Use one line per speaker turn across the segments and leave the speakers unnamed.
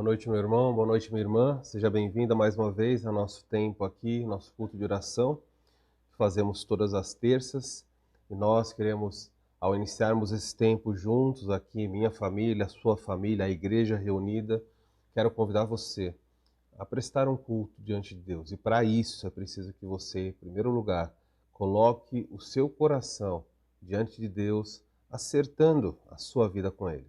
noite, meu irmão, boa noite, minha irmã. Seja bem-vinda mais uma vez ao nosso tempo aqui, nosso culto de oração, que fazemos todas as terças. E nós queremos, ao iniciarmos esse tempo juntos aqui, minha família, a sua família, a igreja reunida, quero convidar você a prestar um culto diante de Deus. E para isso é preciso que você, em primeiro lugar, coloque o seu coração diante de Deus, acertando a sua vida com Ele.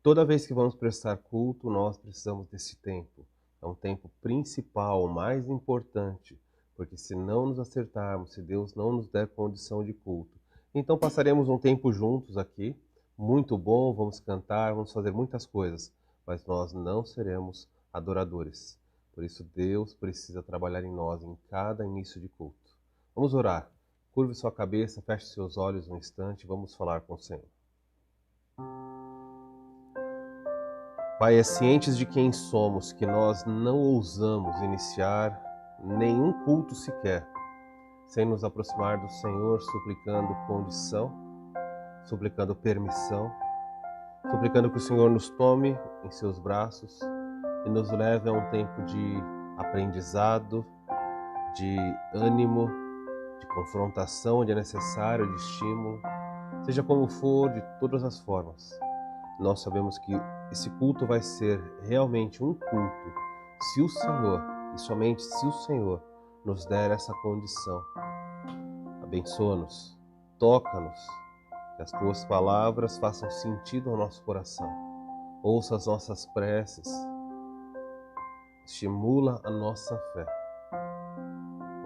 Toda vez que vamos prestar culto, nós precisamos desse tempo. É um tempo principal, o mais importante, porque se não nos acertarmos, se Deus não nos der condição de culto, então passaremos um tempo juntos aqui, muito bom, vamos cantar, vamos fazer muitas coisas, mas nós não seremos adoradores. Por isso Deus precisa trabalhar em nós em cada início de culto. Vamos orar. Curve sua cabeça, feche seus olhos um instante, vamos falar com o Senhor. Pai, é cientes de quem somos que nós não ousamos iniciar nenhum culto sequer, sem nos aproximar do Senhor, suplicando condição, suplicando permissão, suplicando que o Senhor nos tome em seus braços e nos leve a um tempo de aprendizado, de ânimo, de confrontação, onde é necessário, de estímulo, seja como for, de todas as formas. Nós sabemos que esse culto vai ser realmente um culto se o Senhor, e somente se o Senhor, nos der essa condição. Abençoa-nos, toca-nos, que as Tuas palavras façam sentido ao nosso coração. Ouça as nossas preces, estimula a nossa fé.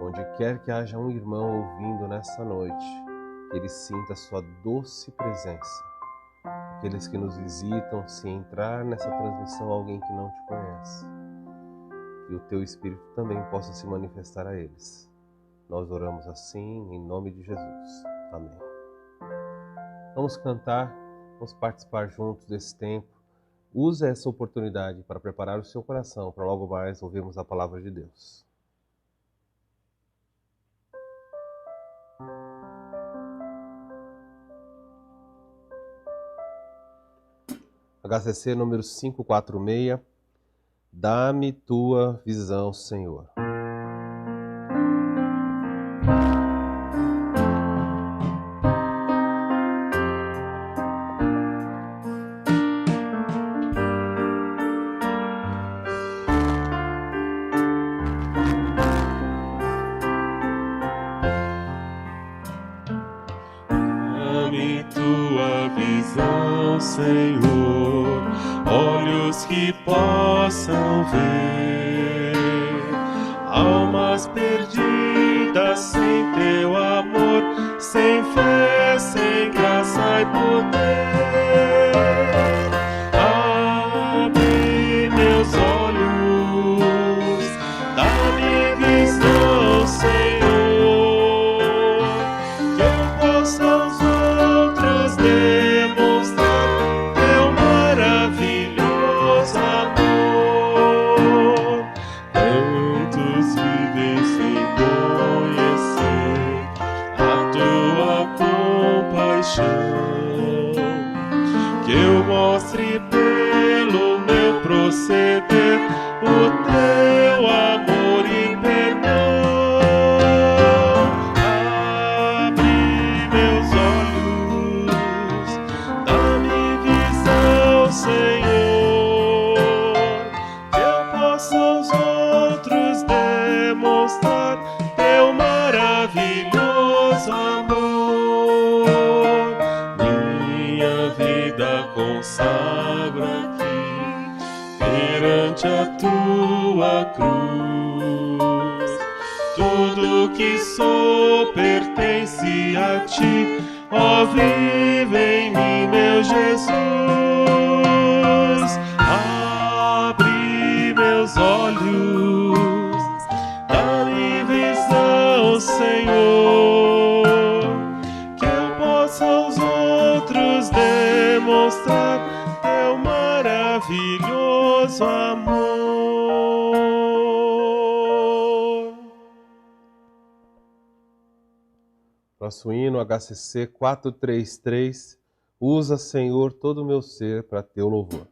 Onde quer que haja um irmão ouvindo nessa noite, que ele sinta a Sua doce presença. Aqueles que nos visitam, se entrar nessa transmissão alguém que não Te conhece, que o Teu Espírito também possa se manifestar a eles. Nós oramos assim, em nome de Jesus. Amém. Vamos cantar, vamos participar juntos desse tempo. Use essa oportunidade para preparar o seu coração, para logo mais ouvirmos a palavra de Deus. HCC número 546, Dá-me Tua visão, Senhor.
Dá-me Tua visão, Senhor, olhos que possam ver almas perdidas sem Teu amor, sem fé, sem graça e poder. Abre meus olhos, dá-me visão, Senhor, que eu possa aos outros demonstrar Teu maravilhoso amor. Tantos vivem sem conhecer a Tua compaixão, que eu mostre pelo meu proceder o Teu amor e perdão. Abre meus olhos, dá-me visão, Senhor, que eu possa aos outros demonstrar Teu maravilhoso amor. Minha vida consagro aqui perante a Tua cruz. Tudo que sou pertence a Ti, ó, vive em mim, meu Jesus. Abre meus olhos, dá-me visão, Senhor, que eu possa aos outros demonstrar Teu maravilhoso amor.
Nosso hino HCC 433, usa, Senhor, todo o meu ser para Teu louvor.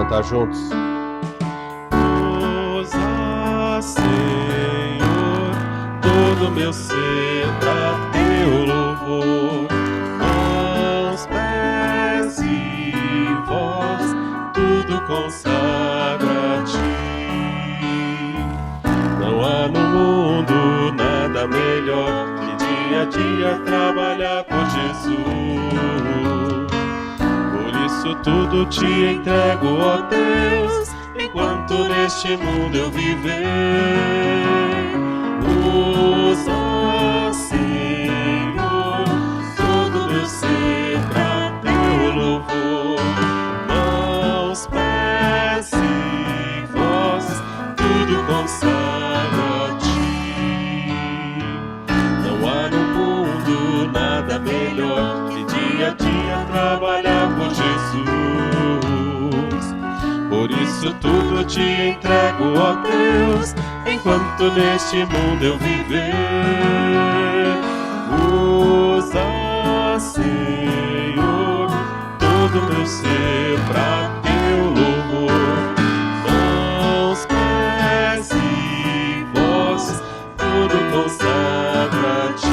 cantar juntos.
Usa, Senhor, todo meu ser pra teu louvor. Mãos, pés e voz, tudo consagra a ti. Não há no mundo nada melhor que dia a dia trabalhar por Jesus. Por isso tudo te entrego, ó Deus, enquanto neste mundo eu viver. Usa, Senhor, todo meu ser pra teu louvor. Mãos, pés e voz, tudo consagra a ti. Não há no mundo nada melhor que dia a dia trabalhar por Jesus. Por isso tudo te entrego, ó Deus, enquanto neste mundo eu viver. Usa, Senhor, todo meu ser pra teu louvor. Mãos, pés e voz, tudo consagra a ti.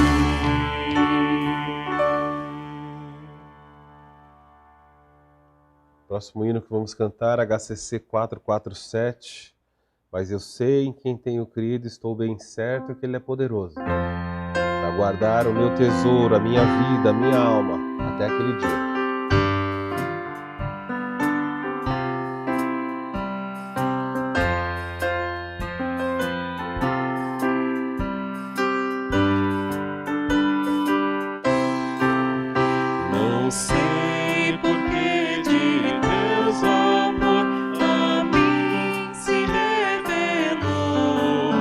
Próximo hino que vamos cantar, HCC 447. Mas eu sei em quem tenho crido, estou bem certo que Ele é poderoso para guardar o meu tesouro, a minha vida, a minha alma, até aquele dia.
Não sei por que de Deus amor a mim se revelou,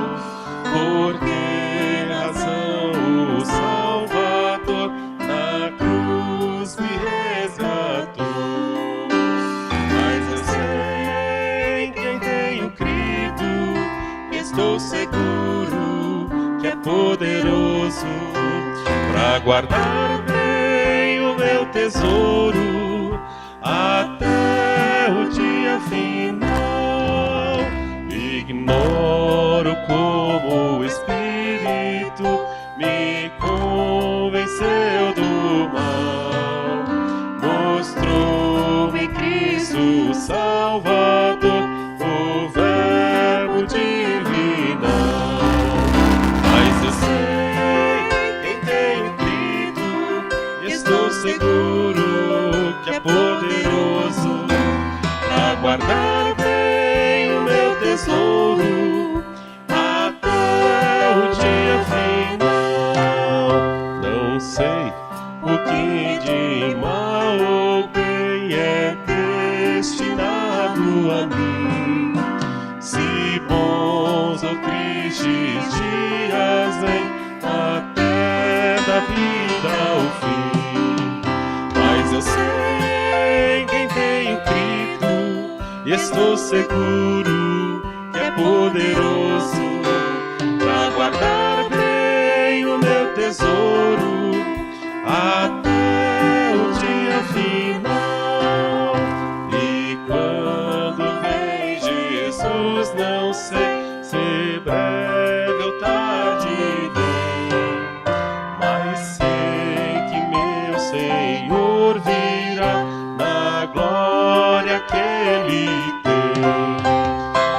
por que razão o Salvador na cruz me resgatou. Mas eu sei em quem tenho crido, estou seguro que é poderoso para guardar meu tesouro até o dia final. Ignoro como o Espírito me convenceu do mal, mostrou-me Cristo Salvador, o Verbo divinal. Mas eu sei em tenho crido, estou seguro que é poderoso para guardar bem o meu tesouro até o dia final. Não sei o que de mal ou bem é destinado a mim, se bons ou tristes dias vêm até da vida ao fim. Eu sei em quem tenho crido e estou seguro que é poderoso para guardar bem o meu tesouro até o dia final. E quando vem Jesus, não sei se breve ou tarde vem, mas sei que meu Senhor virá na glória que Ele tem.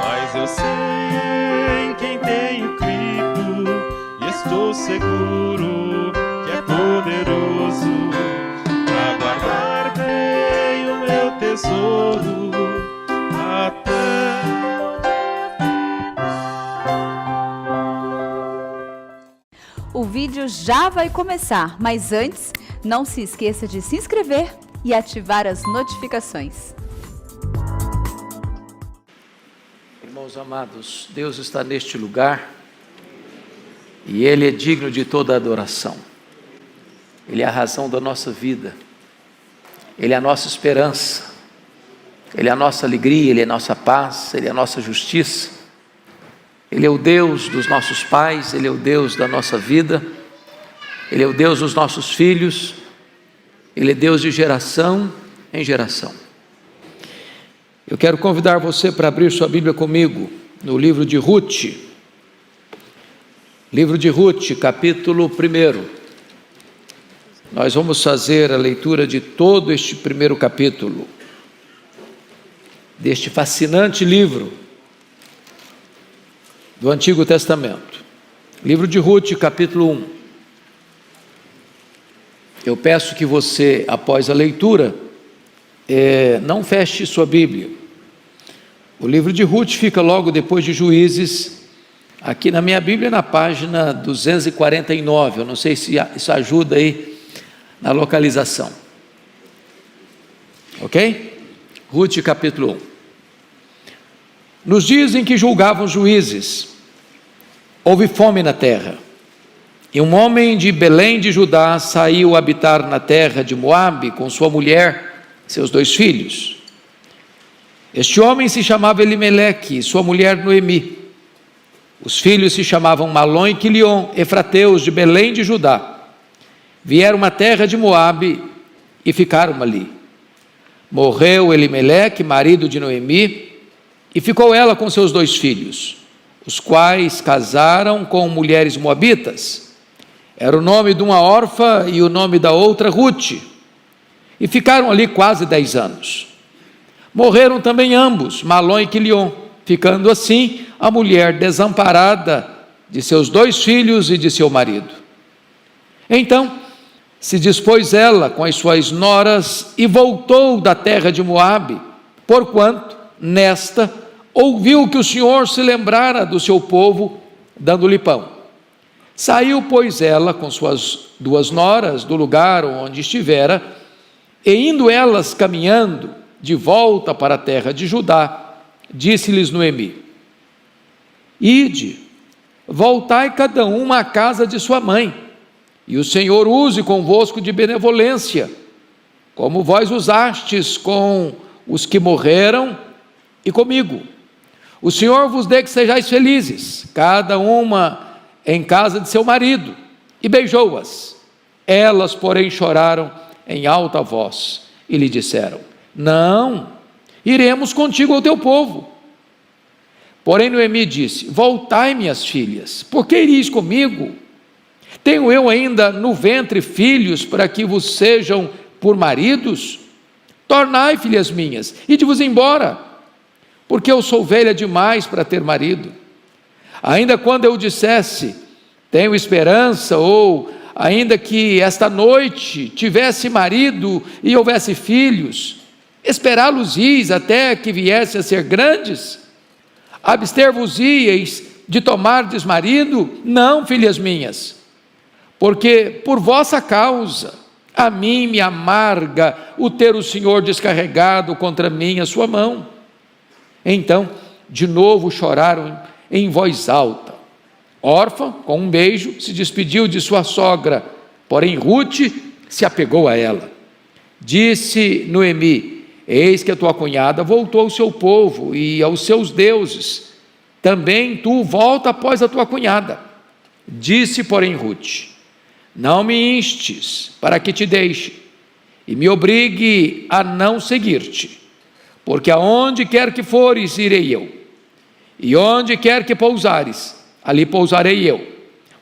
Mas eu sei em quem tenho crido e estou seguro que é poderoso para guardar bem o meu tesouro até.
O vídeo já vai começar, mas antes, não se esqueça de se inscrever e ativar as notificações.
Irmãos amados, Deus está neste lugar e Ele é digno de toda adoração. Ele é a razão da nossa vida, Ele é a nossa esperança, Ele é a nossa alegria, Ele é a nossa paz, Ele é a nossa justiça. Ele é o Deus dos nossos pais, Ele é o Deus da nossa vida, Ele é o Deus dos nossos filhos, Ele é Deus de geração em geração. Eu quero convidar você para abrir sua Bíblia comigo no livro de Ruth. Livro de Ruth, capítulo 1. Nós vamos fazer a leitura de todo este primeiro capítulo, deste fascinante livro do Antigo Testamento. Livro de Ruth, capítulo 1. Eu peço que você, após a leitura, não feche sua Bíblia. O livro de Ruth fica logo depois de Juízes, aqui na minha Bíblia, na página 249. Eu não sei se isso ajuda aí na localização. Ok? Ruth, capítulo 1. Nos dias em que julgavam os juízes, houve fome na terra. E um homem de Belém de Judá saiu habitar na terra de Moabe com sua mulher e seus 2 filhos. Este homem se chamava Elimeleque e sua mulher Noemi. Os filhos se chamavam Malom e Quilion, efrateus de Belém de Judá. Vieram à terra de Moabe e ficaram ali. Morreu Elimeleque, marido de Noemi, e ficou ela com seus 2 filhos, os quais casaram com mulheres moabitas. Era o nome de uma órfã e o nome da outra Ruth. E ficaram ali quase 10 anos. Morreram também ambos, Malom e Quilion, ficando assim a mulher desamparada de seus 2 filhos e de seu marido. Então se dispôs ela com as suas noras e voltou da terra de Moabe, porquanto nesta ouviu que o Senhor se lembrara do seu povo, dando-lhe pão. Saiu, pois, ela com suas 2 noras do lugar onde estivera, e indo elas caminhando de volta para a terra de Judá, disse-lhes Noemi: Ide, voltai cada uma à casa de sua mãe, e o Senhor use convosco de benevolência, como vós usastes com os que morreram e comigo. O Senhor vos dê que sejais felizes, cada uma em casa de seu marido. E beijou-as. Elas, porém, choraram em alta voz e lhe disseram: Não, iremos contigo ao teu povo. Porém Noemi disse: Voltai, minhas filhas, por que iris comigo? Tenho eu ainda no ventre filhos para que vos sejam por maridos? Tornai, filhas minhas, ide-vos embora, porque eu sou velha demais para ter marido. Ainda quando eu dissesse, tenho esperança, ou ainda que esta noite tivesse marido e houvesse filhos, esperá-los-ieis até que viessem a ser grandes? Abster-vos-ieis de tomardes marido? Não, filhas minhas, porque por vossa causa a mim me amarga o ter o Senhor descarregado contra mim a sua mão. Então de novo choraram em voz alta. Órfã, com um beijo, se despediu de sua sogra, porém Ruth se apegou a ela. Disse Noemi: Eis que a tua cunhada voltou ao seu povo e aos seus deuses, também tu volta após a tua cunhada. Disse, porém, Ruth: Não me instes para que te deixe e me obrigue a não seguir-te, porque aonde quer que fores, irei eu, e onde quer que pousares, ali pousarei eu.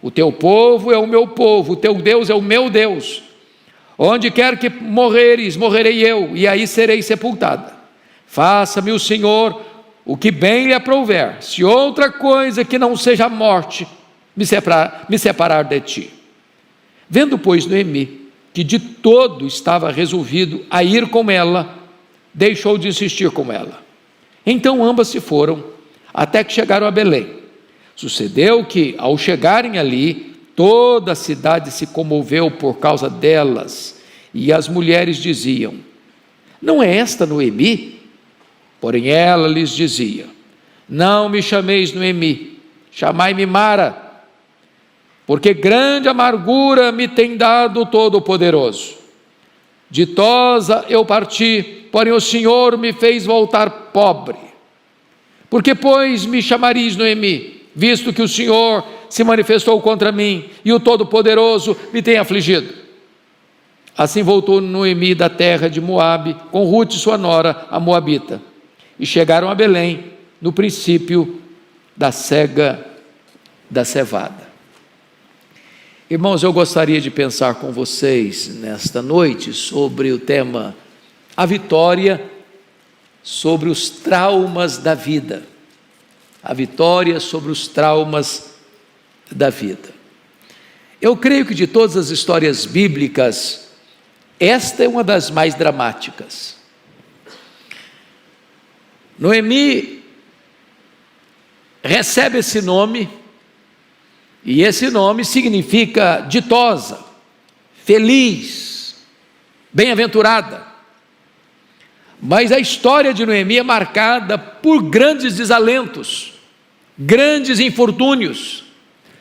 O teu povo é o meu povo, o teu Deus é o meu Deus. Onde quer que morreres, morrerei eu, e aí serei sepultada. Faça-me o Senhor o que bem lhe aprouver, se outra coisa que não seja a morte me separar de ti. Vendo, pois, Noemi que de todo estava resolvido a ir com ela, deixou de insistir com ela. Então ambas se foram, até que chegaram a Belém. Sucedeu que, ao chegarem ali, toda a cidade se comoveu por causa delas, e as mulheres diziam: Não é esta Noemi? Porém ela lhes dizia: Não me chameis Noemi, chamai-me Mara, porque grande amargura me tem dado o Todo-Poderoso. Ditosa eu parti, porém o Senhor me fez voltar pobre. Porque, pois, me chamareis Noemi, visto que o Senhor se manifestou contra mim, e o Todo-Poderoso me tem afligido? Assim voltou Noemi da terra de Moabe, com Ruth sua nora, a moabita. e chegaram a Belém no princípio da cega da cevada. Irmãos, eu gostaria de pensar com vocês nesta noite sobre o tema a vitória sobre os traumas da vida. A vitória sobre os traumas da vida. Eu creio que de todas as histórias bíblicas, esta é uma das mais dramáticas. Noemi recebe esse nome, e esse nome significa ditosa, feliz, bem-aventurada. Mas a história de Noemi é marcada por grandes desalentos, grandes infortúnios,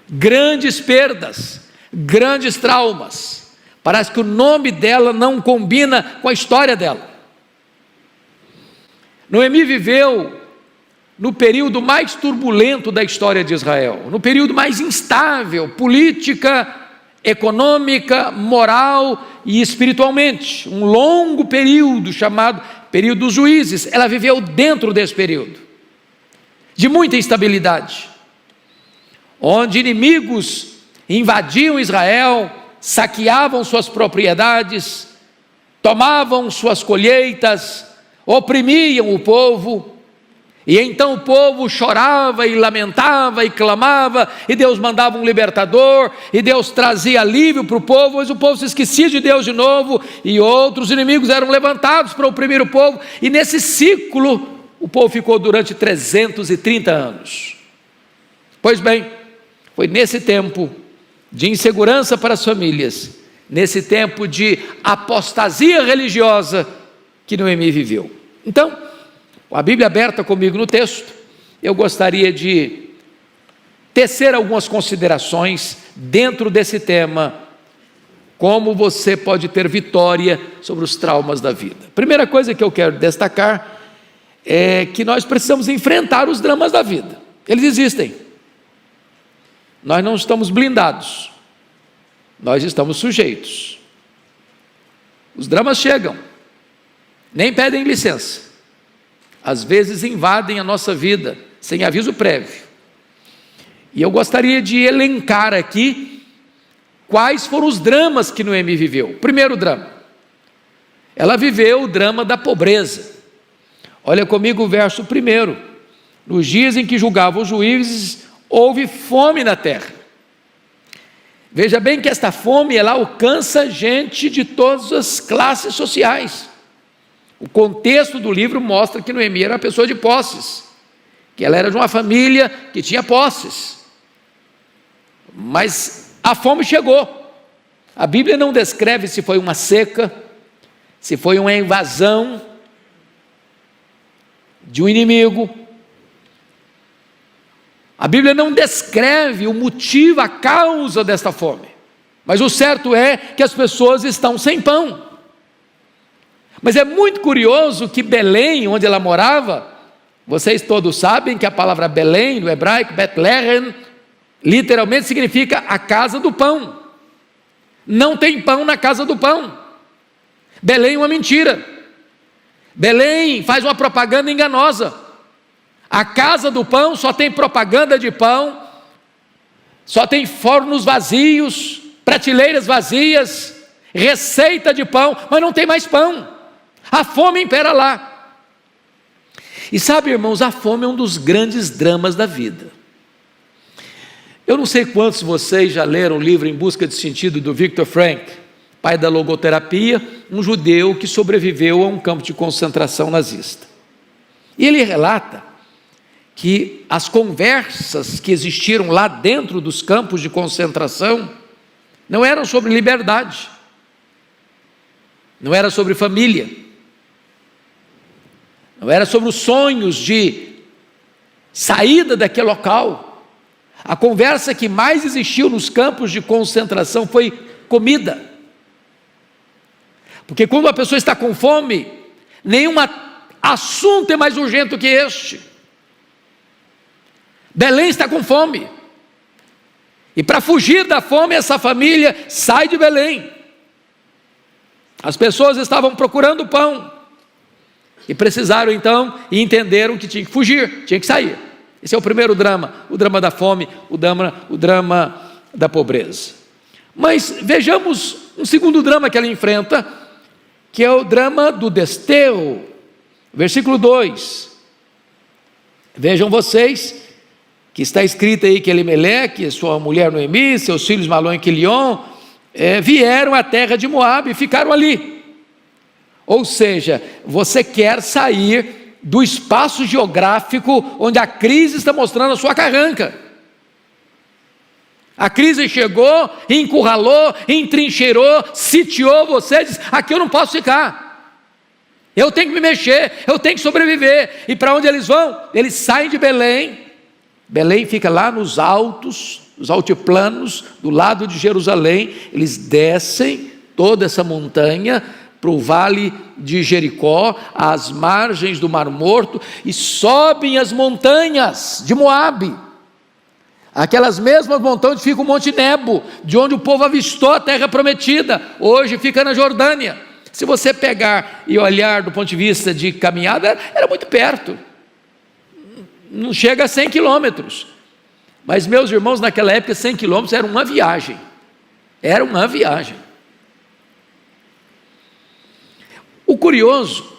grandes perdas, grandes traumas. Parece que o nome dela não combina com a história dela. Noemi viveu no período mais turbulento da história de Israel, no período mais instável, política, econômica, moral e espiritualmente, um longo período chamado período dos juízes. Ela viveu dentro desse período, de muita instabilidade, onde inimigos invadiam Israel, saqueavam suas propriedades, tomavam suas colheitas, oprimiam o povo, e então o povo chorava e lamentava e clamava, e Deus mandava um libertador, e Deus trazia alívio para o povo, mas o povo se esquecia de Deus de novo, e outros inimigos eram levantados para oprimir o povo, e nesse ciclo o povo ficou durante 330 anos. Pois bem, foi nesse tempo de insegurança para as famílias, nesse tempo de apostasia religiosa que Noemi viveu. Então, com a Bíblia aberta comigo no texto, eu gostaria de tecer algumas considerações dentro desse tema, como você pode ter vitória sobre os traumas da vida. Primeira coisa que eu quero destacar é que nós precisamos enfrentar os dramas da vida. Eles existem. Nós não estamos blindados, nós estamos sujeitos. Os dramas chegam, nem pedem licença, às vezes invadem a nossa vida, sem aviso prévio. E eu gostaria de elencar aqui, quais foram os dramas que Noemi viveu. Primeiro drama, ela viveu o drama da pobreza. Olha comigo o verso 1, nos dias em que julgavam os juízes, houve fome na terra. Veja bem que esta fome, ela alcança gente de todas as classes sociais. O contexto do livro mostra que Noemi era uma pessoa de posses, que ela era de uma família que tinha posses, mas a fome chegou. A Bíblia não descreve se foi uma seca, se foi uma invasão de um inimigo. A Bíblia não descreve o motivo, a causa desta fome, mas o certo é que as pessoas estão sem pão. Mas é muito curioso que Belém, onde ela morava, vocês todos sabem que a palavra Belém, no hebraico, Betlehem, literalmente significa a casa do pão. Não tem pão na casa do pão. Belém é uma mentira. Belém faz uma propaganda enganosa. A casa do pão só tem propaganda de pão, só tem fornos vazios, prateleiras vazias, receita de pão, mas não tem mais pão. A fome impera lá. E sabe, irmãos, a fome é um dos grandes dramas da vida. Eu não sei quantos de vocês já leram o livro Em Busca de Sentido, do Viktor Frankl, pai da logoterapia, um judeu que sobreviveu a um campo de concentração nazista. E ele relata que as conversas que existiram lá dentro dos campos de concentração não eram sobre liberdade, não era sobre família, não era sobre os sonhos de saída daquele local. A conversa que mais existiu nos campos de concentração foi comida, porque quando a pessoa está com fome, nenhum assunto é mais urgente do que este. Belém está com fome, e para fugir da fome, essa família sai de Belém. As pessoas estavam procurando pão, E precisaram então, e entenderam que tinha que fugir, tinha que sair. Esse é o primeiro drama, o drama da fome, o drama da pobreza. Mas vejamos um segundo drama que ela enfrenta, que é o drama do desterro. Versículo 2. Vejam vocês, que está escrito aí que Elimeleque, sua mulher Noemi, seus filhos Malom e Quilion, vieram à terra de Moabe e ficaram ali. Ou seja, você quer sair do espaço geográfico onde a crise está mostrando a sua carranca. A crise chegou, encurralou, entrincheirou, sitiou você, diz: aqui eu não posso ficar, eu tenho que me mexer, eu tenho que sobreviver. E para onde eles vão? Eles saem de Belém. Belém fica lá nos altos, os altiplanos, do lado de Jerusalém. Eles descem toda essa montanha para o vale de Jericó, às margens do Mar Morto, e sobem as montanhas de Moabe, aquelas mesmas montanhas onde fica o Monte Nebo, de onde o povo avistou a terra prometida, hoje fica na Jordânia. Se você pegar e olhar do ponto de vista de caminhada, era muito perto, não chega a 100 quilômetros, mas meus irmãos, naquela época 100 quilômetros era uma viagem, O curioso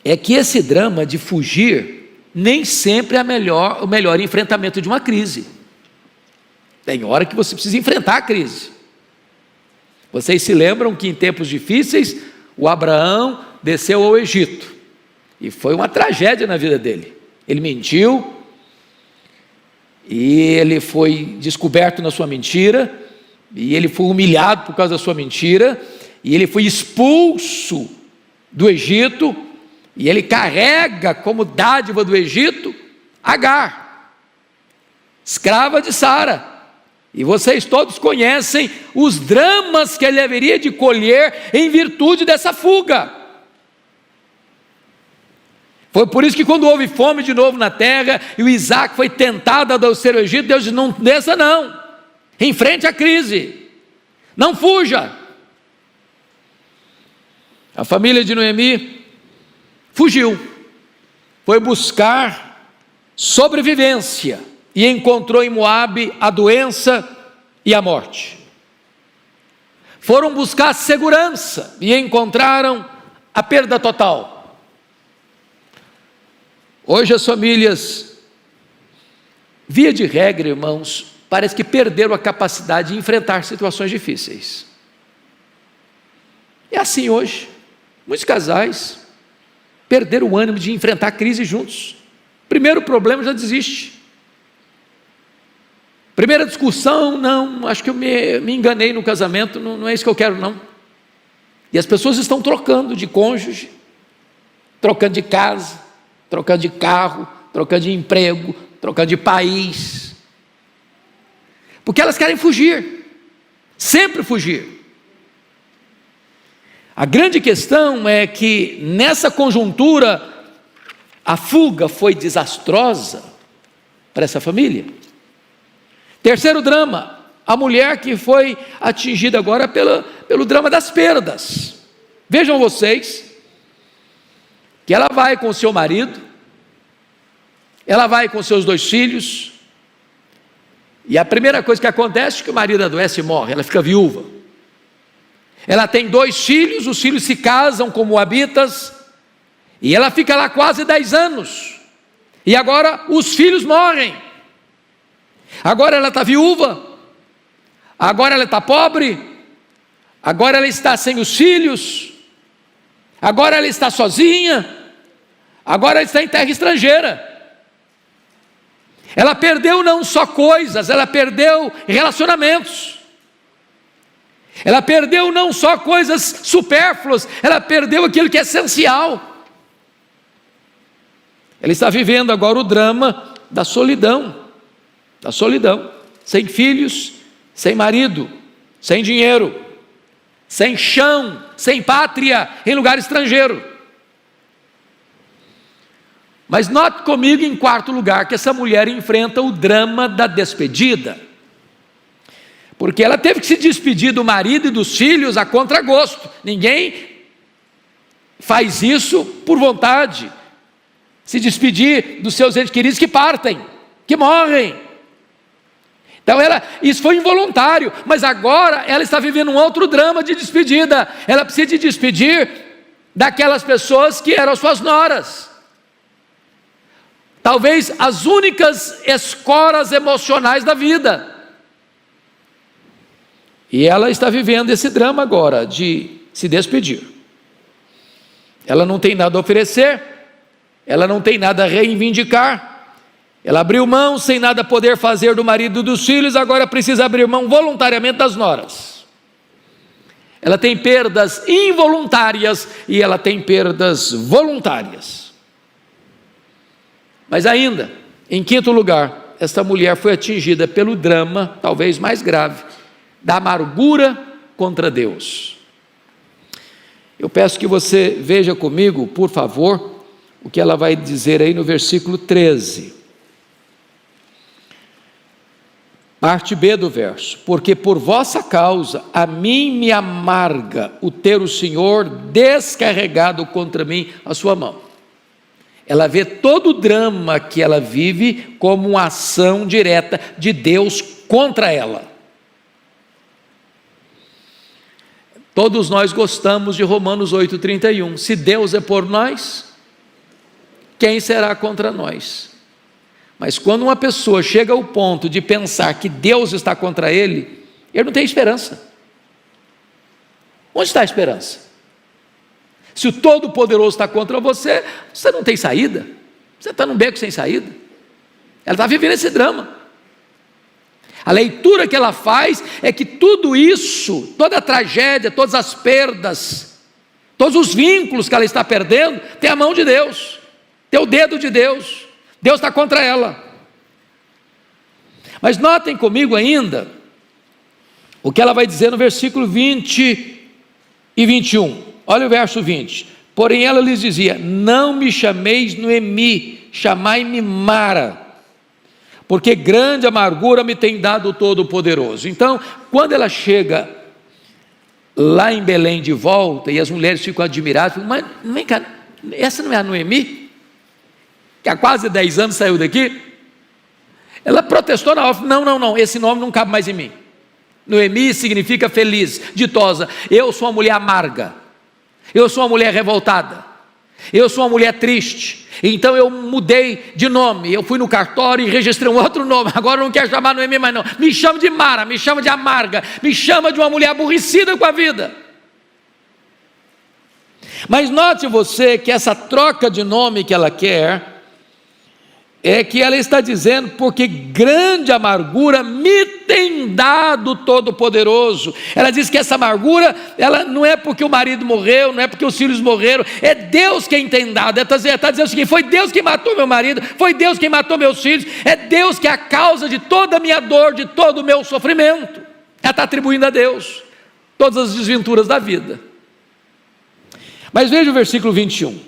é que esse drama de fugir nem sempre é o melhor enfrentamento de uma crise. Tem hora que você precisa enfrentar a crise. Vocês se lembram que em tempos difíceis o Abraão desceu ao Egito, e foi uma tragédia na vida dele. Ele mentiu, e ele foi descoberto na sua mentira, e ele foi humilhado por causa da sua mentira, e ele foi expulso do Egito, e ele carrega como dádiva do Egito Agar, escrava de Sara. E vocês todos conhecem os dramas que ele haveria de colher em virtude dessa fuga. Foi por isso que quando houve fome de novo na terra, e o Isaac foi tentado a adoecer o Egito, Deus disse: não desça não, enfrente a crise, não fuja. A família de Noemi fugiu, foi buscar sobrevivência, e encontrou em Moabe a doença e a morte. Foram buscar segurança, e encontraram a perda total. Hoje as famílias, via de regra, irmãos, parece que perderam a capacidade de enfrentar situações difíceis. É assim hoje, muitos casais perderam o ânimo de enfrentar a crise juntos. Primeiro problema, já desiste. Primeira discussão: não, acho que eu me enganei no casamento, não é isso que eu quero não. E as pessoas estão trocando de cônjuge, trocando de casa, trocando de carro, trocando de emprego, trocando de país, porque elas querem fugir, sempre fugir. A grande questão é que nessa conjuntura a fuga foi desastrosa para essa família. Terceiro drama, a mulher que foi atingida agora pelo drama das perdas. Vejam vocês que ela vai com o seu marido, ela vai com seus 2 filhos, e a primeira coisa que acontece é que o marido adoece e morre, ela fica viúva. Ela tem 2 filhos, os filhos se casam com moabitas, e ela fica lá quase 10 anos, e agora os filhos morrem. Agora ela está viúva, agora ela está pobre, agora ela está sem os filhos, agora ela está sozinha, agora ela está em terra estrangeira. Ela perdeu não só coisas, ela perdeu relacionamentos, ela perdeu não só coisas supérfluas, ela perdeu aquilo que é essencial. Ela está vivendo agora o drama da solidão, sem filhos, sem marido, sem dinheiro, sem chão, sem pátria, em lugar estrangeiro. Mas note comigo, em quarto lugar, que essa mulher enfrenta o drama da despedida, porque ela teve que se despedir do marido e dos filhos a contragosto. Ninguém faz isso por vontade, se despedir dos seus entes queridos que partem, que morrem. Então isso foi involuntário, mas agora ela está vivendo um outro drama de despedida. Ela precisa se despedir daquelas pessoas que eram suas noras, talvez as únicas escoras emocionais da vida. E ela está vivendo esse drama agora de se despedir. Ela não tem nada a oferecer, ela não tem nada a reivindicar. Ela abriu mão sem nada poder fazer do marido e dos filhos, agora precisa abrir mão voluntariamente das noras. Ela tem perdas involuntárias e ela tem perdas voluntárias. Mas ainda, em quinto lugar, esta mulher foi atingida pelo drama, talvez mais grave, da amargura contra Deus. Eu peço que você veja comigo, por favor, o que ela vai dizer aí no versículo 13. Parte B do verso: porque por vossa causa a mim me amarga o ter o Senhor descarregado contra mim a sua mão. Ela vê todo o drama que ela vive como uma ação direta de Deus contra ela. Todos nós gostamos de Romanos 8,31. Se Deus é por nós, quem será contra nós? Mas quando uma pessoa chega ao ponto de pensar que Deus está contra ele, ele não tem esperança. Onde está a esperança? Se o Todo-Poderoso está contra você, você não tem saída. Você está num beco sem saída. Ela está vivendo esse drama. A leitura que ela faz é que tudo isso, toda a tragédia, todas as perdas, todos os vínculos que ela está perdendo, tem a mão de Deus, tem o dedo de Deus. Deus está contra ela. Mas notem comigo ainda o que ela vai dizer no versículo 20 e 21. Olha o verso 20. Porém ela lhes dizia: não me chameis Noemi, chamai-me Mara, porque grande amargura me tem dado o Todo-Poderoso. Então, quando ela chega lá em Belém de volta, e as mulheres ficam admiradas, mas vem cá, essa não é a Noemi? Que há quase 10 anos saiu daqui? Ela protestou na hora: não, esse nome não cabe mais em mim. Noemi significa feliz, ditosa. Eu sou uma mulher amarga, eu sou uma mulher revoltada, eu sou uma mulher triste. Então eu mudei de nome, eu fui no cartório e registrei um outro nome. Agora eu não quero chamar Noemi mais não, me chama de Mara, me chama de amarga, me chama de uma mulher aborrecida com a vida. Mas note você que essa troca de nome que ela quer é que ela está dizendo: porque grande amargura me tem dado Todo-Poderoso. Ela diz que essa amargura, ela não é porque o marido morreu, não é porque os filhos morreram, é Deus quem tem dado. Ela está dizendo o seguinte: foi Deus que matou meu marido, foi Deus quem matou meus filhos, é Deus que é a causa de toda a minha dor, de todo o meu sofrimento. Ela está atribuindo a Deus todas as desventuras da vida. Mas veja o versículo 21.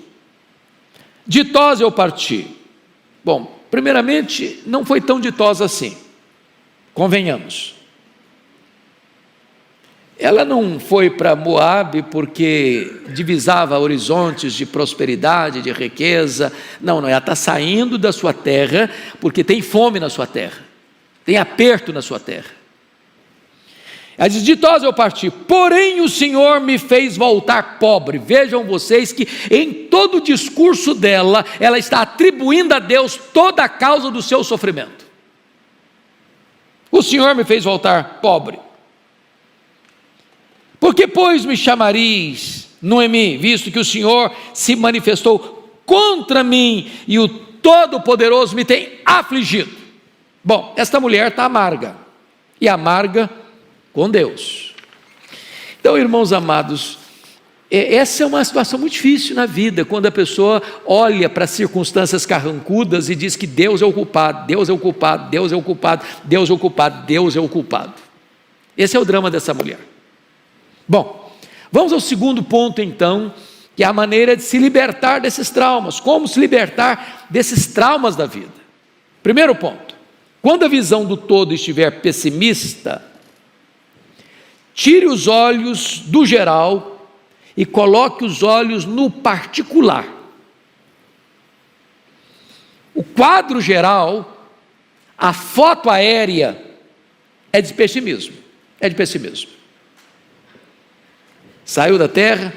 Ditosa eu parti. Bom, primeiramente, não foi tão ditosa assim, convenhamos. Ela não foi para Moabe porque divisava horizontes de prosperidade, de riqueza. Não, ela está saindo da sua terra porque tem fome na sua terra, tem aperto na sua terra. Ela diz: ditosa eu parti, porém o Senhor me fez voltar pobre. Vejam vocês que em todo o discurso dela, ela está atribuindo a Deus toda a causa do seu sofrimento. O Senhor me fez voltar pobre. Por que, pois, me chamareis Noemi, visto que o Senhor se manifestou contra mim e o Todo-Poderoso me tem afligido? Bom, esta mulher está amarga, e amarga com Deus. Então, irmãos amados, essa é uma situação muito difícil na vida, quando a pessoa olha para circunstâncias carrancudas e diz que Deus é o culpado, Deus é o culpado, Deus é o culpado, Deus é o culpado, Deus é o culpado. Esse é o drama dessa mulher. Bom, vamos ao segundo ponto então, que é a maneira de se libertar desses traumas. Como se libertar desses traumas da vida? Primeiro ponto: quando a visão do todo estiver pessimista, tire os olhos do geral e coloque os olhos no particular. O quadro geral, a foto aérea, é de pessimismo. É de pessimismo. Saiu da terra,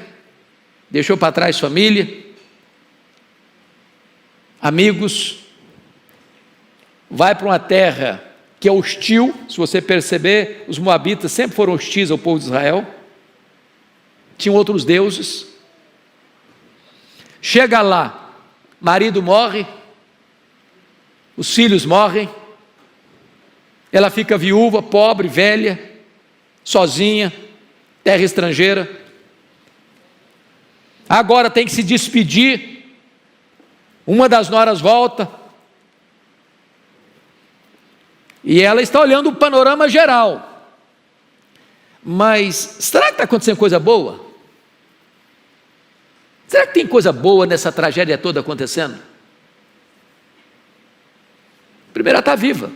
deixou para trás família, amigos, vai para uma terra que é hostil. Se você perceber, os moabitas sempre foram hostis ao povo de Israel, tinham outros deuses. Chega lá, marido morre, os filhos morrem, ela fica viúva, pobre, velha, sozinha, terra estrangeira. Agora tem que se despedir. Uma das noras volta, e ela está olhando o panorama geral. Mas será que está acontecendo coisa boa? Será que tem coisa boa nessa tragédia toda acontecendo? Primeiro, ela está viva.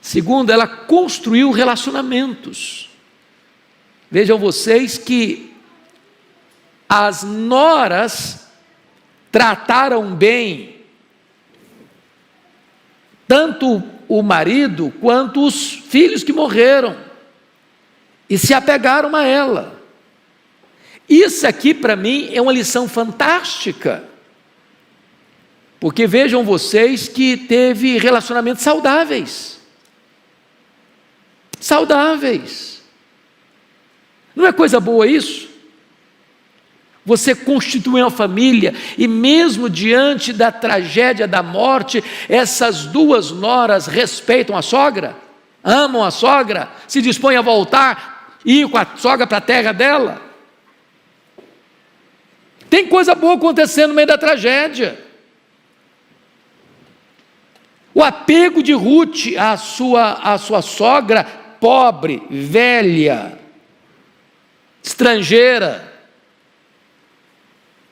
Segundo, ela construiu relacionamentos. Vejam vocês que as noras trataram bem tanto o marido quanto os filhos que morreram e se apegaram a ela. Isso aqui para mim é uma lição fantástica, porque vejam vocês que teve relacionamentos saudáveis. Saudáveis. Não é coisa boa isso? Você constitui uma família, e mesmo diante da tragédia da morte, essas duas noras respeitam a sogra, amam a sogra, se dispõem a voltar, ir com a sogra para a terra dela. Tem coisa boa acontecendo no meio da tragédia. O apego de Ruth à sua sogra, pobre, velha, estrangeira,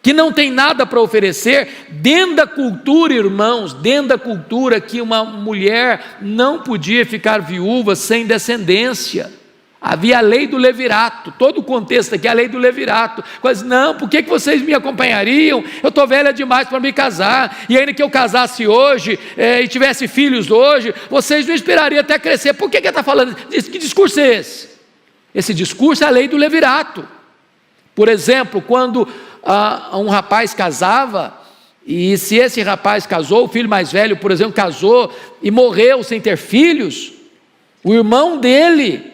que não tem nada para oferecer, dentro da cultura, irmãos, dentro da cultura que uma mulher não podia ficar viúva sem descendência. Havia a lei do levirato, todo o contexto aqui é a lei do levirato. Mas não, por que vocês me acompanhariam? Eu estou velha demais para me casar, e ainda que eu casasse hoje, e tivesse filhos hoje, vocês não esperariam até crescer. Por que ele está falando? Que discurso é esse? Esse discurso é a lei do levirato. Por exemplo, quando um rapaz casava, e se esse rapaz casou, o filho mais velho, por exemplo, casou e morreu sem ter filhos, o irmão dele,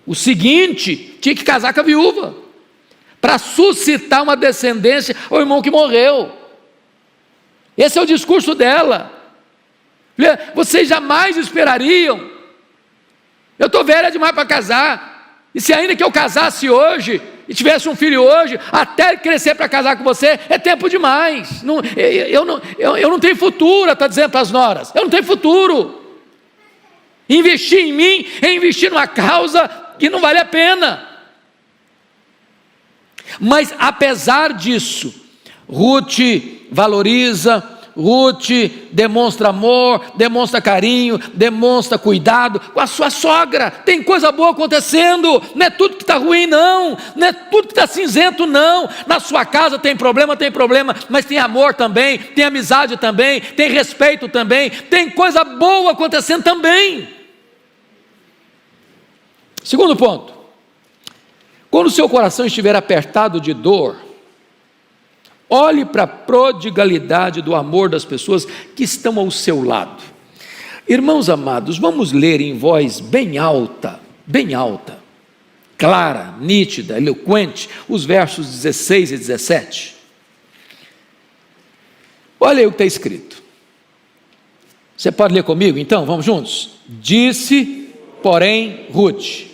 o seguinte, tinha que casar com a viúva, para suscitar uma descendência ao irmão que morreu. Esse é o discurso dela. Vocês jamais esperariam, eu estou velha demais para casar, e se ainda que eu casasse hoje, e tivesse um filho hoje, até crescer para casar com você, é tempo demais. Eu não tenho futuro, está dizendo para as noras, eu não tenho futuro. Investir em mim é investir numa causa que não vale a pena. Mas apesar disso, Ruth valoriza, Ruth demonstra amor, demonstra carinho, demonstra cuidado com a sua sogra. Tem coisa boa acontecendo, não é tudo que está ruim não é tudo que está cinzento não. Na sua casa tem problema, mas tem amor também, tem amizade também, tem respeito também, tem coisa boa acontecendo também. Segundo ponto, quando o seu coração estiver apertado de dor, olhe para a prodigalidade do amor das pessoas que estão ao seu lado. Irmãos amados, vamos ler em voz bem alta, clara, nítida, eloquente, os versos 16 e 17. Olha aí o que está escrito. Você pode ler comigo então? Vamos juntos? Disse, porém, Ruth: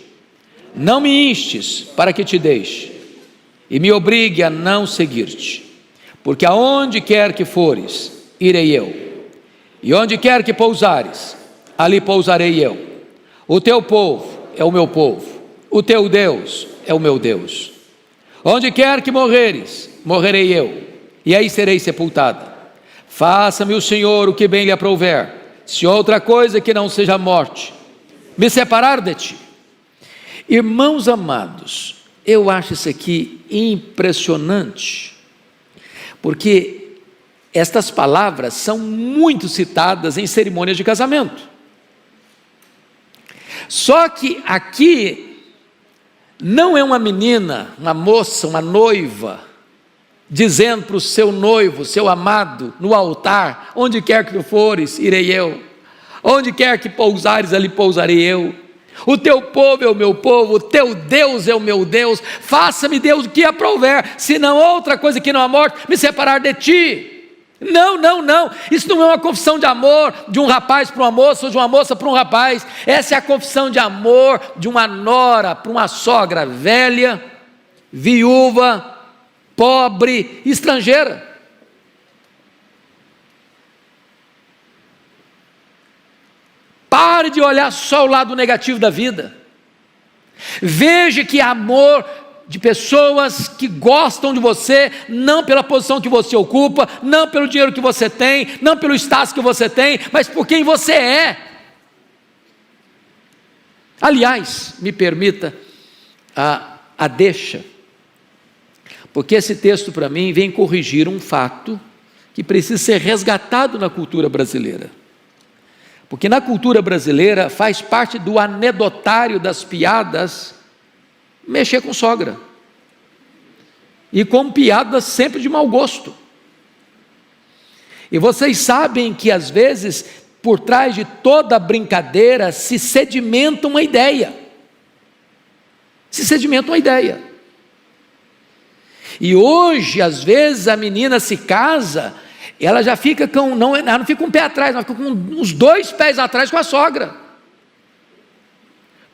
não me instes para que te deixe, e me obrigue a não seguir-te. Porque aonde quer que fores, irei eu, e onde quer que pousares, ali pousarei eu. O teu povo é o meu povo, o teu Deus é o meu Deus. Onde quer que morreres, morrerei eu, e aí serei sepultada. Faça-me o Senhor o que bem lhe aprouver, se outra coisa que não seja a morte me separar de ti. Irmãos amados, eu acho isso aqui impressionante, porque estas palavras são muito citadas em cerimônias de casamento. Só que aqui não é uma menina, uma moça, uma noiva, dizendo para o seu noivo, seu amado, no altar: onde quer que tu fores, irei eu, onde quer que pousares, ali pousarei eu, o teu povo é o meu povo, o teu Deus é o meu Deus, faça-me Deus o que aprouver, se não outra coisa que não a morte me separar de ti. Não, isso não é uma confissão de amor de um rapaz para uma moça, ou de uma moça para um rapaz. Essa é a confissão de amor de uma nora para uma sogra velha, viúva, pobre, estrangeira. Pare de olhar só o lado negativo da vida. Veja que amor de pessoas que gostam de você, não pela posição que você ocupa, não pelo dinheiro que você tem, não pelo status que você tem, mas por quem você é. Aliás, me permita a deixa, porque esse texto para mim vem corrigir um fato que precisa ser resgatado na cultura brasileira. Porque na cultura brasileira faz parte do anedotário das piadas mexer com sogra, e com piadas sempre de mau gosto. E vocês sabem que às vezes por trás de toda brincadeira se sedimenta uma ideia, e hoje às vezes a menina se casa, ela já fica ela não fica com um pé atrás, ela fica com uns 2 pés atrás com a sogra,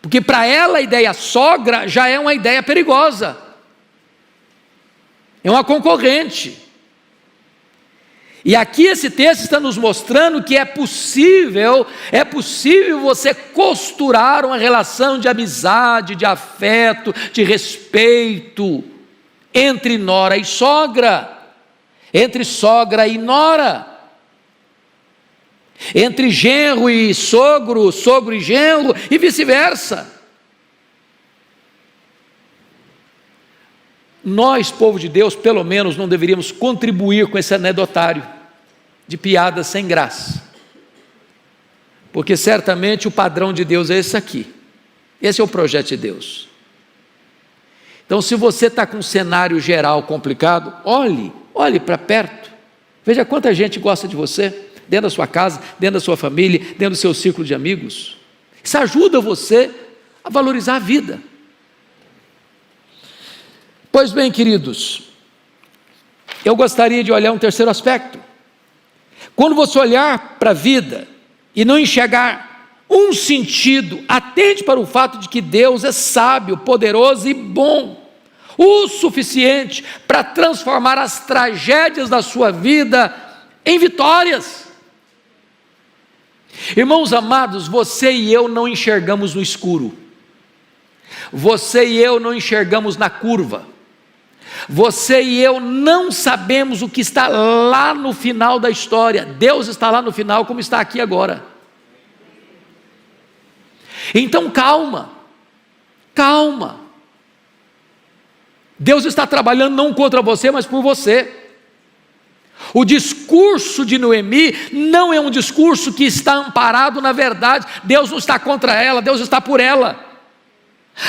porque para ela a ideia sogra já é uma ideia perigosa, é uma concorrente. E aqui esse texto está nos mostrando que é possível você costurar uma relação de amizade, de afeto, de respeito entre nora e sogra, entre sogra e nora, entre genro e sogro, sogro e genro, e vice-versa. Nós, povo de Deus, pelo menos não deveríamos contribuir com esse anedotário de piadas sem graça, porque certamente o padrão de Deus é esse aqui, esse é o projeto de Deus. Então, se você está com um cenário geral complicado, olhe para perto, veja quanta gente gosta de você, dentro da sua casa, dentro da sua família, dentro do seu círculo de amigos. Isso ajuda você a valorizar a vida. Pois bem, queridos, eu gostaria de olhar um terceiro aspecto. Quando você olhar para a vida e não enxergar um sentido, atente para o fato de que Deus é sábio, poderoso e bom, o suficiente para transformar as tragédias da sua vida em vitórias. Irmãos amados, você e eu não enxergamos no escuro, você e eu não enxergamos na curva, você e eu não sabemos o que está lá no final da história. Deus está lá no final, como está aqui agora. Então calma, Deus está trabalhando não contra você, mas por você. O discurso de Noemi não é um discurso que está amparado na verdade. Deus não está contra ela, Deus está por ela.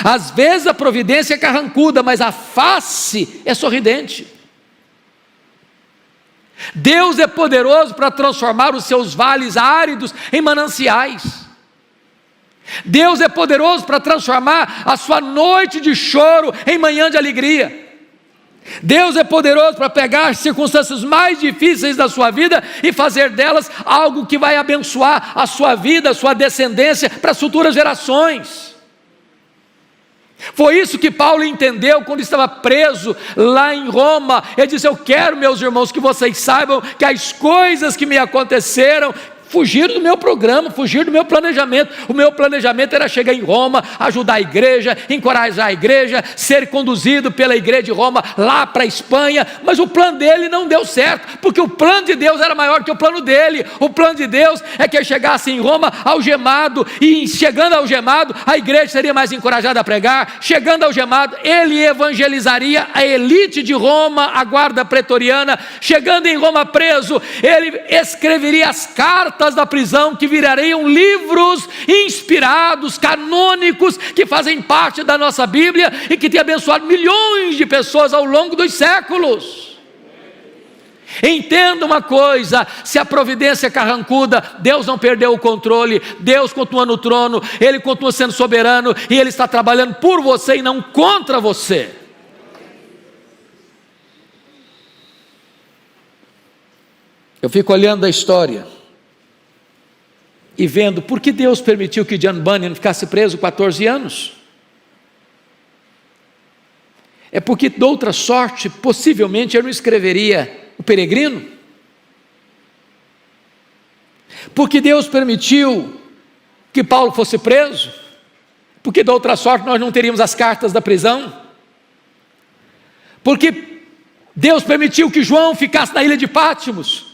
Às vezes a providência é carrancuda, mas a face é sorridente. Deus é poderoso para transformar os seus vales áridos em mananciais. Deus é poderoso para transformar a sua noite de choro em manhã de alegria. Deus é poderoso para pegar as circunstâncias mais difíceis da sua vida e fazer delas algo que vai abençoar a sua vida, a sua descendência para as futuras gerações. Foi isso que Paulo entendeu quando estava preso lá em Roma. Ele disse: eu quero, meus irmãos, que vocês saibam que as coisas que me aconteceram fugiram do meu programa, fugiram do meu planejamento. O meu planejamento era chegar em Roma, ajudar a igreja, encorajar a igreja, ser conduzido pela igreja de Roma lá para a Espanha, mas o plano dele não deu certo, porque o plano de Deus era maior que o plano dele. O plano de Deus é que ele chegasse em Roma algemado, e chegando algemado, a igreja seria mais encorajada a pregar. Chegando algemado, ele evangelizaria a elite de Roma, a guarda pretoriana. Chegando em Roma preso, ele escreveria as cartas da prisão, que virariam livros inspirados, canônicos, que fazem parte da nossa Bíblia e que tem abençoado milhões de pessoas ao longo dos séculos. Entenda uma coisa: se a providência é carrancuda, Deus não perdeu o controle, Deus continua no trono, Ele continua sendo soberano, e Ele está trabalhando por você e não contra você. Eu fico olhando a história e vendo por que Deus permitiu que John Bunyan ficasse preso 14 anos. É porque, de outra sorte, possivelmente eu não escreveria O Peregrino. Porque Deus permitiu que Paulo fosse preso, porque de outra sorte nós não teríamos as cartas da prisão. Porque Deus permitiu que João ficasse na ilha de Patmos,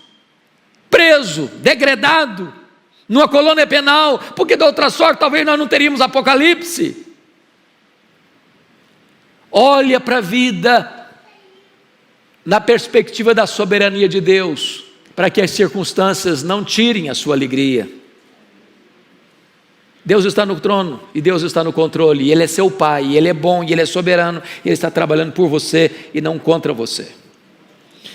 preso, degradado, numa colônia penal, porque de outra sorte talvez nós não teríamos Apocalipse. Olha para a vida na perspectiva da soberania de Deus, para que as circunstâncias não tirem a sua alegria. Deus está no trono, e Deus está no controle, e Ele é seu Pai, e Ele é bom, e Ele é soberano, e Ele está trabalhando por você e não contra você.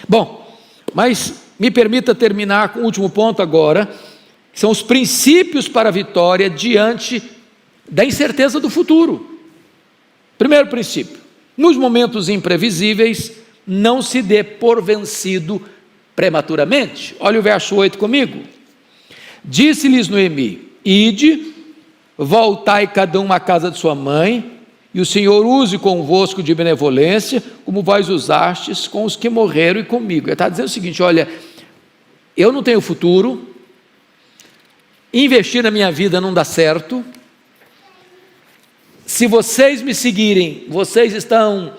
Bom, mas me permita terminar com o último ponto agora, que são os princípios para a vitória diante da incerteza do futuro. Primeiro princípio: nos momentos imprevisíveis, não se dê por vencido prematuramente. Olha o verso 8 comigo. Disse-lhes Noemi: ide, voltai cada um à casa de sua mãe, e o Senhor use convosco de benevolência, como vós usastes com os que morreram e comigo. Ele está dizendo o seguinte: olha, eu não tenho futuro, investir na minha vida não dá certo. Se vocês me seguirem, vocês estão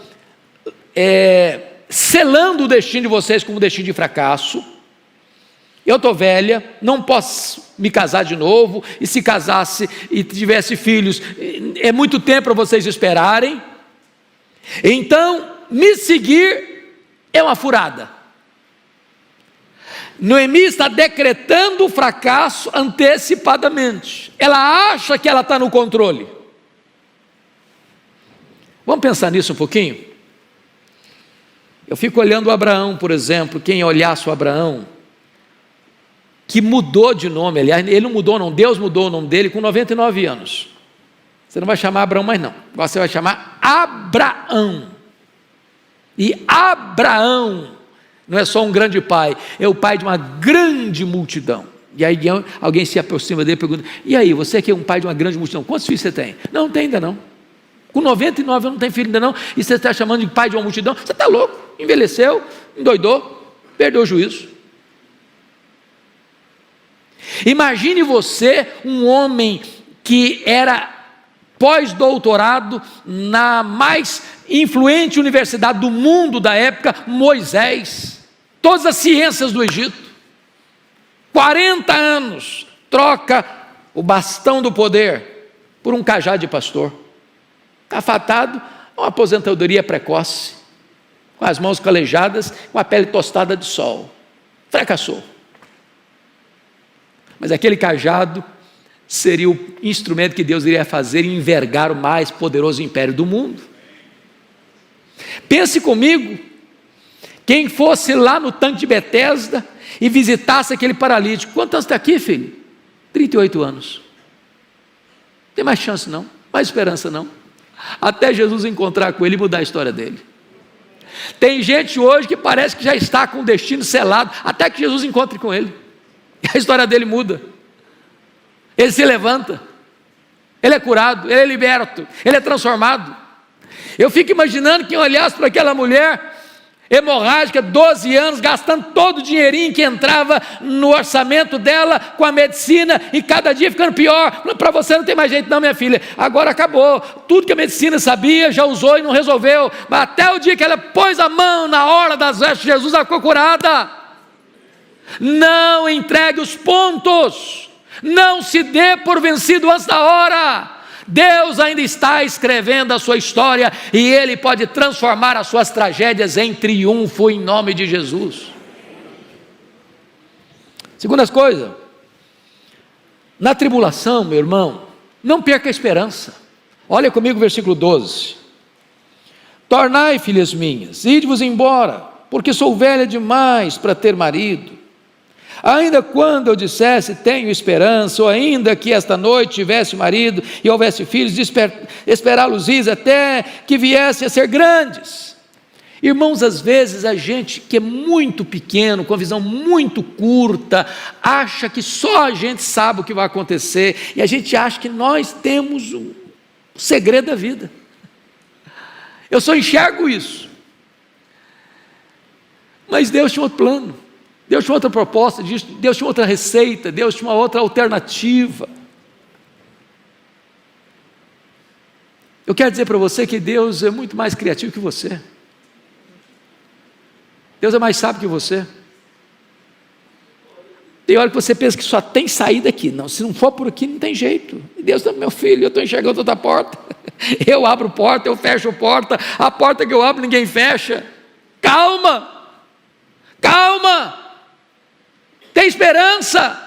selando o destino de vocês como destino de fracasso. Eu estou velha, não posso me casar de novo, e se casasse e tivesse filhos, é muito tempo para vocês esperarem. Então, me seguir é uma furada. Noemi está decretando o fracasso antecipadamente. Ela acha que ela está no controle. Vamos pensar nisso um pouquinho? Eu fico olhando o Abraão, por exemplo. Quem olhasse o Abraão, que mudou de nome, aliás, ele não mudou não, Deus mudou o nome dele com 99 anos. Você não vai chamar Abraão mais não, você vai chamar Abraão. E Abraão não é só um grande pai, é o pai de uma grande multidão. E aí alguém se aproxima dele e pergunta: e aí, você que é um pai de uma grande multidão, quantos filhos você tem? Não tem ainda não. Com 99 eu não tenho filho ainda não, e você está chamando de pai de uma multidão? Você está louco, envelheceu, endoidou, perdeu o juízo. Imagine você, um homem que era pós-doutorado na mais influente universidade do mundo da época, Moisés, todas as ciências do Egito, 40 anos, troca o bastão do poder por um cajado de pastor, afatado, uma aposentadoria precoce, com as mãos calejadas, com a pele tostada de sol, fracassou. Mas aquele cajado seria o instrumento que Deus iria fazer e envergar o mais poderoso império do mundo. Pense comigo, quem fosse lá no tanque de Betesda e visitasse aquele paralítico. Quantos anos está aqui, filho? 38 anos. Não tem mais chance não, mais esperança não, até Jesus encontrar com ele e mudar a história dele. Tem gente hoje que parece que já está com o destino selado, até que Jesus encontre com ele, e a história dele muda. Ele se levanta, ele é curado, ele é liberto, ele é transformado. Eu fico imaginando quem olhasse para aquela mulher hemorrágica, 12 anos, gastando todo o dinheirinho que entrava no orçamento dela com a medicina, e cada dia ficando pior. Para você não tem mais jeito não, minha filha, agora acabou, tudo que a medicina sabia, já usou e não resolveu, mas até o dia que ela pôs a mão na hora das vestes de Jesus, ela ficou curada. Não entregue os pontos, não se dê por vencido antes da hora. Deus ainda está escrevendo a sua história, e Ele pode transformar as suas tragédias em triunfo, em nome de Jesus. Segunda coisa, na tribulação, meu irmão, não perca a esperança. Olha comigo o versículo 12: tornai, filhas minhas, ide-vos embora, porque sou velha demais para ter marido. Ainda quando eu dissesse tenho esperança, ou ainda que esta noite tivesse marido e houvesse filhos, esperá-los-is até que viessem a ser grandes. Irmãos, às vezes a gente que é muito pequeno, com a visão muito curta, acha que só a gente sabe o que vai acontecer, e a gente acha que nós temos o segredo da vida. Eu só enxergo isso. Mas Deus tinha outro plano. Deus tinha outra proposta, Deus tinha outra receita, Deus tinha uma outra alternativa. Eu quero dizer para você que Deus é muito mais criativo que você. Deus é mais sábio que você. Tem hora que você pensa que só tem saída aqui. Não, se não for por aqui não tem jeito. E Deus está, meu filho, eu estou enxergando outra porta. Eu abro porta, eu fecho porta. A porta que eu abro ninguém fecha. Calma, calma. Tem esperança.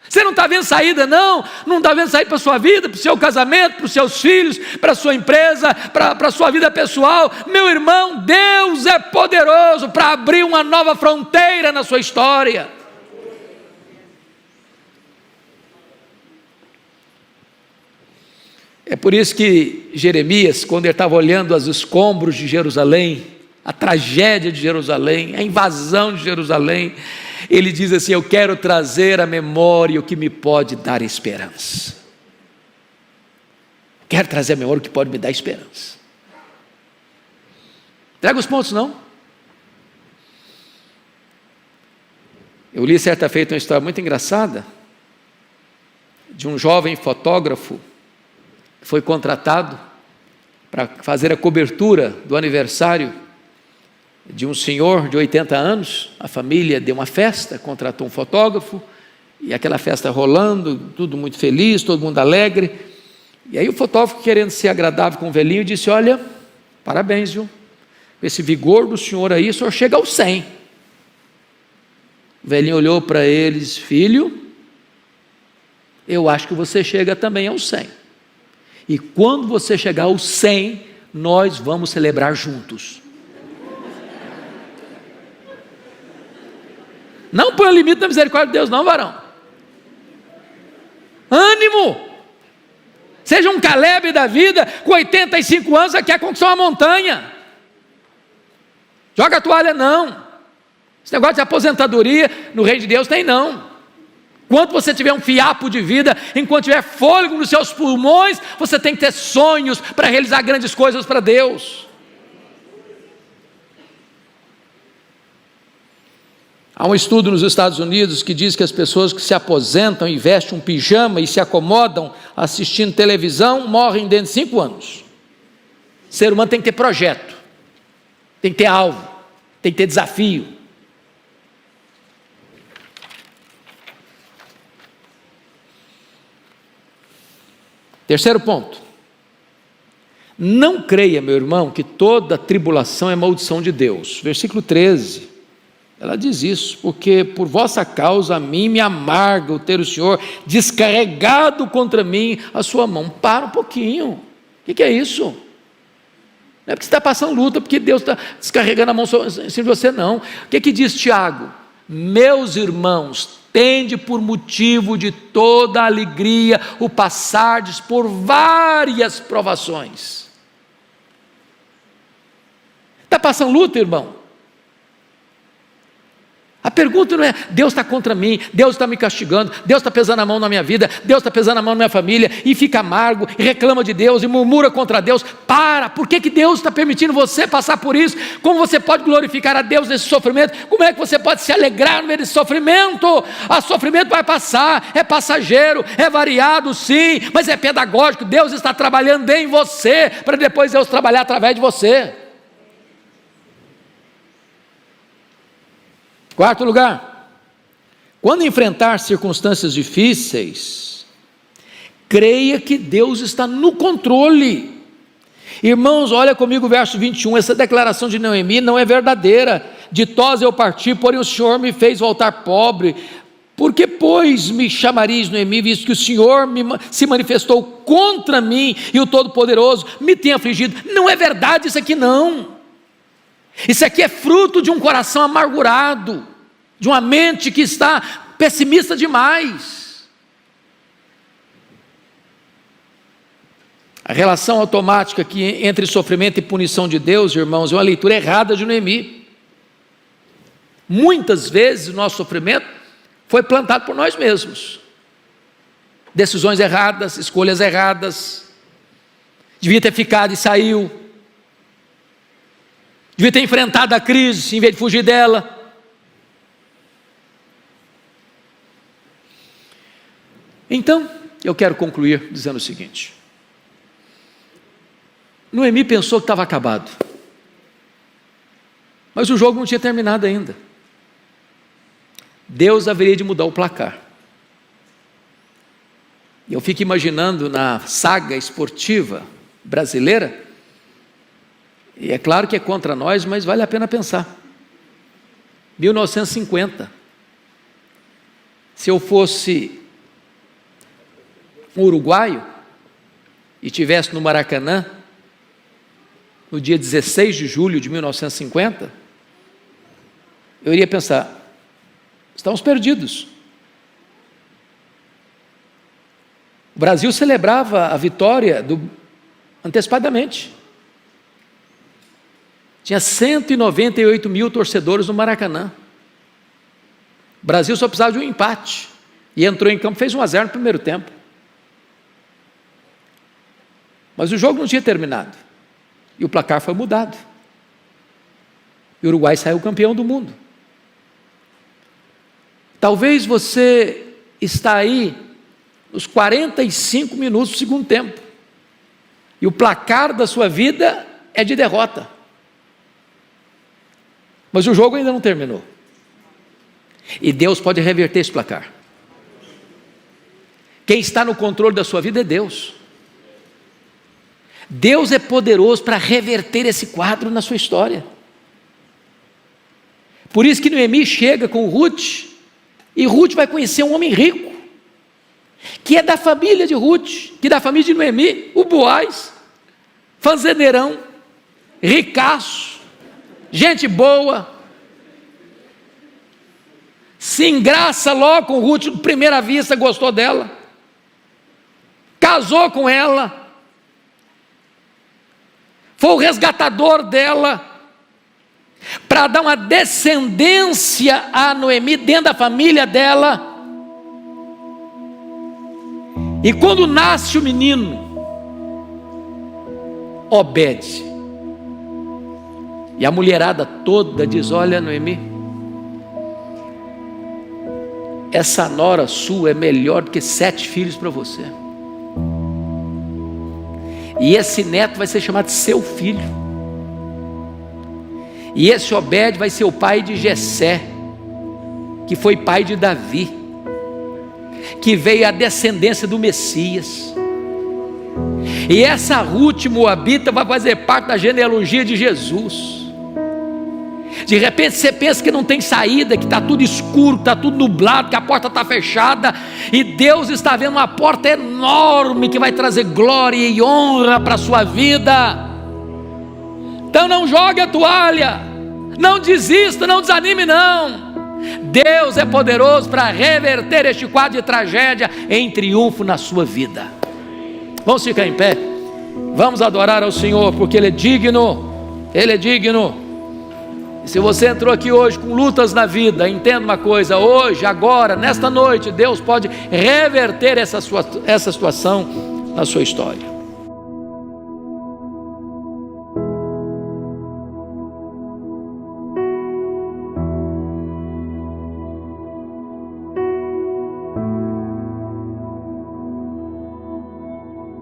Você não está vendo saída não está vendo saída para a sua vida, para o seu casamento, para os seus filhos, para a sua empresa, para a sua vida pessoal. Meu irmão, Deus é poderoso para abrir uma nova fronteira na sua história. É por isso que Jeremias, quando ele estava olhando os escombros de Jerusalém, a tragédia de Jerusalém, a invasão de Jerusalém, ele diz assim: eu quero trazer à memória o que me pode dar esperança. Quero trazer à memória o que pode me dar esperança. Traga os pontos não? Eu li certa feita uma história muito engraçada, de um jovem fotógrafo que foi contratado para fazer a cobertura do aniversário de um senhor de 80 anos. A família deu uma festa, contratou um fotógrafo, e aquela festa rolando, tudo muito feliz, todo mundo alegre, e aí o fotógrafo, querendo ser agradável com o velhinho, disse: olha, parabéns, viu? Com esse vigor do senhor aí, o senhor chega aos 100. O velhinho olhou para ele e disse: filho, eu acho que você chega também aos 100, e quando você chegar aos 100, nós vamos celebrar juntos. Não põe o limite da misericórdia de Deus não, varão. Ânimo. Seja um Caleb da vida, com 85 anos, você quer conquistar uma montanha. Joga a toalha não. Esse negócio de aposentadoria no reino de Deus tem não. Enquanto você tiver um fiapo de vida, enquanto tiver fôlego nos seus pulmões, você tem que ter sonhos para realizar grandes coisas para Deus. Há um estudo nos Estados Unidos que diz que as pessoas que se aposentam e vestem um pijama e se acomodam assistindo televisão morrem dentro de 5 anos. O ser humano tem que ter projeto, tem que ter alvo, tem que ter desafio. Terceiro ponto: não creia, meu irmão, que toda tribulação é maldição de Deus. Versículo 13. Ela diz isso: porque por vossa causa a mim me amarga o ter o Senhor descarregado contra mim a sua mão. Para um pouquinho. O que é isso? Não é porque você está passando luta, porque Deus está descarregando a mão em cima de você, não. O que diz Tiago? Meus irmãos, tende por motivo de toda alegria o passardes por várias provações. Está passando luta, irmão? A pergunta não é: Deus está contra mim, Deus está me castigando, Deus está pesando a mão na minha vida, Deus está pesando a mão na minha família, e fica amargo, e reclama de Deus, e murmura contra Deus. Por que Deus está permitindo você passar por isso? Como você pode glorificar a Deus nesse sofrimento? Como é que você pode se alegrar no meio desse sofrimento? O sofrimento vai passar, é passageiro, é variado sim, mas é pedagógico. Deus está trabalhando em você, para depois Deus trabalhar através de você. Quarto lugar, quando enfrentar circunstâncias difíceis, creia que Deus está no controle. Irmãos, olha comigo o verso 21, essa declaração de Noemi não é verdadeira. Ditosa eu parti, porém o Senhor me fez voltar pobre. Por que, pois, me chamareis Noemi, visto que o Senhor se manifestou contra mim e o Todo-Poderoso me tem afligido? Não é verdade isso aqui não. Isso aqui é fruto de um coração amargurado, de uma mente que está pessimista demais. A relação automática aqui entre sofrimento e punição de Deus, irmãos, é uma leitura errada de Noemi. Muitas vezes o nosso sofrimento foi plantado por nós mesmos. Decisões erradas, escolhas erradas. Devia ter ficado e saiu. Devia ter enfrentado a crise em vez de fugir dela. Então, eu quero concluir dizendo o seguinte: Noemi pensou que estava acabado, mas o jogo não tinha terminado ainda. Deus haveria de mudar o placar. Eu fico imaginando na saga esportiva brasileira, e é claro que é contra nós, mas vale a pena pensar. 1950, se eu fosse um uruguaio e estivesse no Maracanã, no dia 16 de julho de 1950, eu iria pensar: estamos perdidos. O Brasil celebrava a vitória antecipadamente. Tinha 198 mil torcedores no Maracanã. O Brasil só precisava de um empate. E entrou em campo, fez 1-0 no primeiro tempo. Mas o jogo não tinha terminado. E o placar foi mudado. E o Uruguai saiu campeão do mundo. Talvez você está aí nos 45 minutos do segundo tempo. E o placar da sua vida é de derrota. Mas o jogo ainda não terminou. E Deus pode reverter esse placar. Quem está no controle da sua vida é Deus. Deus é poderoso para reverter esse quadro na sua história. Por isso que Noemi chega com Ruth, e Ruth vai conhecer um homem rico, que é da família de Ruth, que é da família de Noemi, o Boaz, fazendeirão, ricaço, gente boa, se engraça logo com Ruth, de primeira vista gostou dela, casou com ela, foi o resgatador dela, para dar uma descendência a Noemi dentro da família dela. E quando nasce o menino, Obed, e a mulherada toda diz: olha, Noemi, essa nora sua é melhor do que 7 filhos para você, e esse neto vai ser chamado seu filho. E esse Obed vai ser o pai de Jessé, que foi pai de Davi, que veio a descendência do Messias. E essa Ruth moabita vai fazer parte da genealogia de Jesus. De repente você pensa que não tem saída, que está tudo escuro, que está tudo nublado, que a porta está fechada, e Deus está vendo uma porta enorme que vai trazer glória e honra para a sua vida. Então não jogue a toalha, não desista, não desanime não. Deus é poderoso para reverter este quadro de tragédia em triunfo na sua vida. Vamos ficar em pé, vamos adorar ao Senhor, porque Ele é digno, Ele é digno. Se você entrou aqui hoje com lutas na vida, entenda uma coisa: hoje, agora, nesta noite, Deus pode reverter essa situação na sua história.